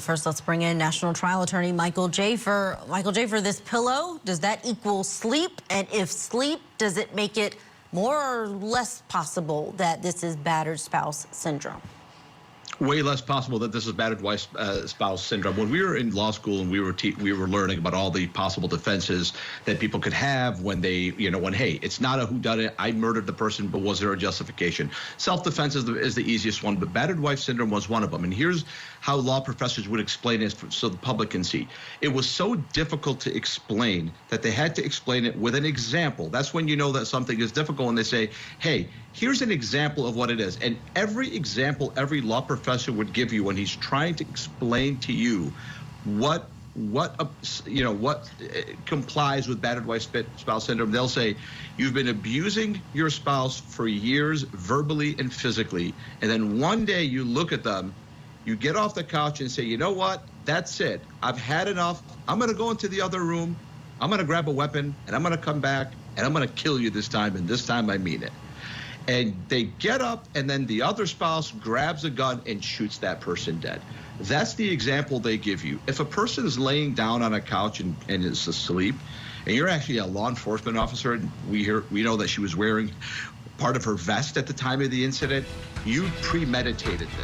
First, let's bring in National Trial Attorney Michael Jaafar. Michael Jaafar, this pillow, does that equal sleep? And if sleep, does it make it more or less possible that this is battered spouse syndrome? Way less possible that this is battered wife spouse syndrome. When we were in law school and we were learning about all the possible defenses that people could have when they, when, hey, it's not a whodunit, I murdered the person, but was there a justification? Self-defense is the easiest one, but battered wife syndrome was one of them. And here's how law professors would explain it so the public can see. It was so difficult to explain that they had to explain it with an example. That's when you know that something is difficult, and they say, hey, here's an example of what it is. And every example, every law professor would give you when he's trying to explain to you what complies with battered wife spouse syndrome. They'll say, you've been abusing your spouse for years, verbally and physically, and then one day you look at them, you get off the couch and say, you know what, that's it, I've had enough, I'm going to go into the other room, I'm going to grab a weapon, and I'm going to come back, and I'm going to kill you this time, and this time I mean it. And they get up, and then the other spouse grabs a gun and shoots that person dead. That's the example they give you. If a person is laying down on a couch and is asleep, and you're actually a law enforcement officer, and we know that she was wearing part of her vest at the time of the incident, you premeditated this.